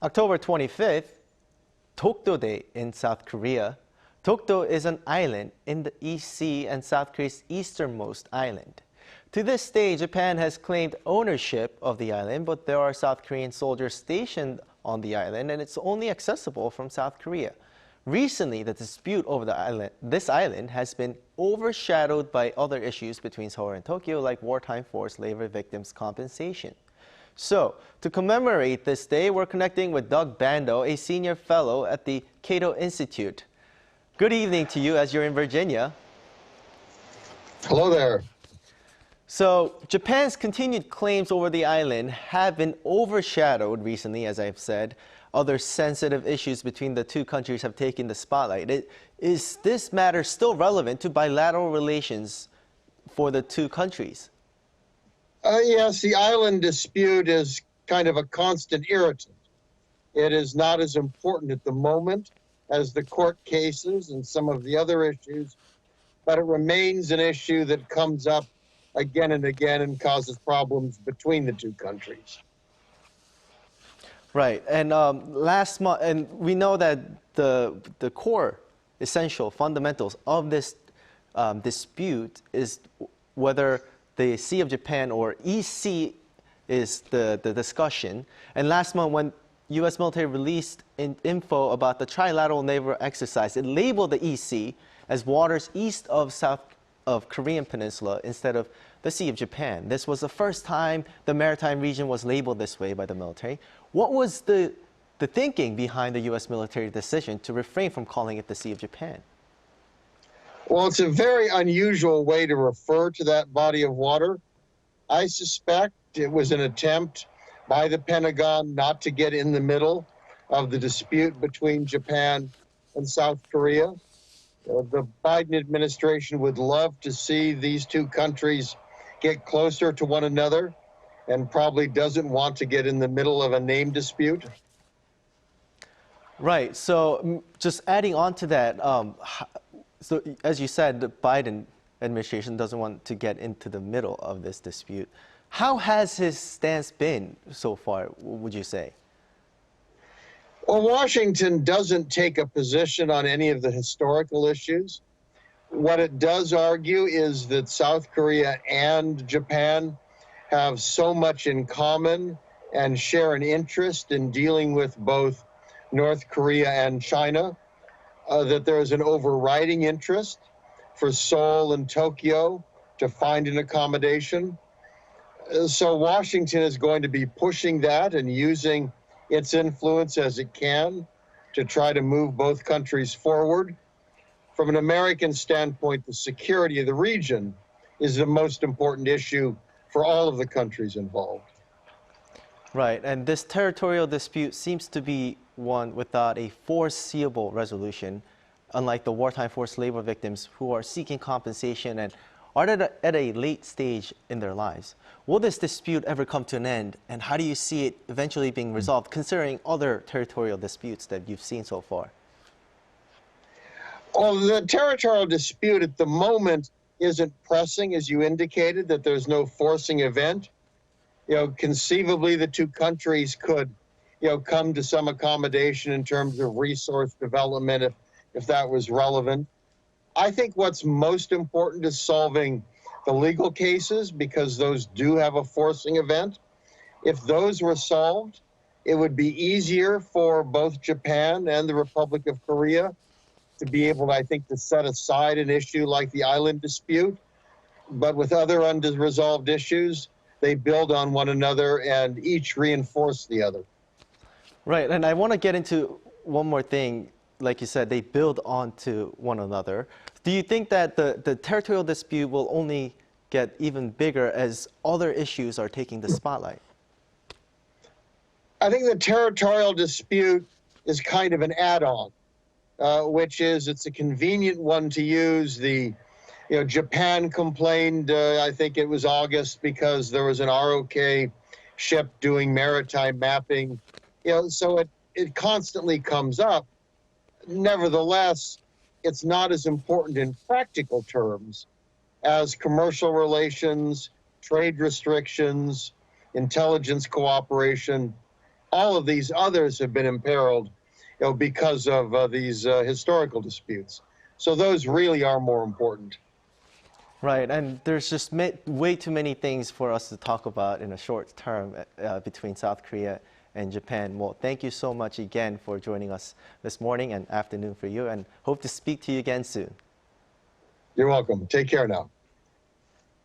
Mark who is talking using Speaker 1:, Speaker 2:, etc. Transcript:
Speaker 1: October 25th, Dokdo Day in South Korea. Dokdo is an island in the East Sea and South Korea's easternmost island. To this day, Japan has claimed ownership of the island, but there are South Korean soldiers stationed on the island, and it's only accessible from South Korea. Recently, the dispute over this island has been overshadowed by other issues between Seoul and Tokyo, like wartime forced labor victims' compensation. So, to commemorate this day, we're connecting with Doug Bandow, a senior fellow at the Cato Institute. Good evening to you as you're in Virginia.
Speaker 2: Hello there.
Speaker 1: So, Japan's continued claims over the island have been overshadowed recently, as I've said. Other sensitive issues between the two countries have taken the spotlight. Is this matter still relevant to bilateral relations for the two countries?
Speaker 2: Yes, the island dispute is kind of a constant irritant. It is not as important at the moment as the court cases and some of the other issues, but it remains an issue that comes up again and again and causes problems between the two countries.
Speaker 1: Right, and last month, and we know that the core, essential fundamentals of this dispute is whether the Sea of Japan or East Sea is the discussion. And last month, when U.S. military released info about the trilateral naval exercise, it labeled the East Sea as waters east of South of Korean Peninsula instead of the Sea of Japan. This was the first time the maritime region was labeled this way by the military. What was the thinking behind the U.S. military decision to refrain from calling it the Sea of Japan?
Speaker 2: Well, it's a very unusual way to refer to that body of water. I suspect it was an attempt by the Pentagon not to get in the middle of the dispute between Japan and South Korea. The Biden administration would love to see these two countries get closer to one another and probably doesn't want to get in the middle of a name dispute.
Speaker 1: Right. So just adding on to that, so as you said, the Biden administration doesn't want to get into the middle of this dispute. How has his stance been so far, would you say?
Speaker 2: Well, Washington doesn't take a position on any of the historical issues. What it does argue is that South Korea and Japan have so much in common and share an interest in dealing with both North Korea and China, that there is an overriding interest for Seoul and Tokyo to find an accommodation. So Washington is going to be pushing that and using its influence as it can to try to move both countries forward. From an American standpoint, the security of the region is the most important issue for all of the countries involved.
Speaker 1: Right, and this territorial dispute seems to be one without a foreseeable resolution, unlike the wartime forced labor victims who are seeking compensation and are at a late stage in their lives. Will this dispute ever come to an end, and how do you see it eventually being resolved, considering other territorial disputes that you've seen so far?
Speaker 2: Well, the territorial dispute at the moment isn't pressing, as you indicated, that there's no forcing event. Conceivably, the two countries could, come to some accommodation in terms of resource development if that was relevant. I think what's most important is solving the legal cases, because those do have a forcing event. If those were solved, it would be easier for both Japan and the Republic of Korea to be able, I think, to set aside an issue like the island dispute. But with other unresolved issues, they build on one another and each reinforce the other.
Speaker 1: Right, and I want to get into one more thing. Like you said, they build onto one another. Do you think that the territorial dispute will only get even bigger as other issues are taking the spotlight?
Speaker 2: I think the territorial dispute is kind of an add-on, which is it's a convenient one to use. Japan complained, I think it was August, because there was an ROK ship doing maritime mapping. So it constantly comes up. Nevertheless, it's not as important in practical terms as commercial relations, trade restrictions, intelligence cooperation, all of these others have been imperiled, because of these historical disputes. So those really are more important.
Speaker 1: Right, and there's just way too many things for us to talk about in a short term between South Korea and Japan. Well, thank you so much again for joining us this morning and afternoon for you, and hope to speak to you again soon.
Speaker 2: You're welcome. Take care now.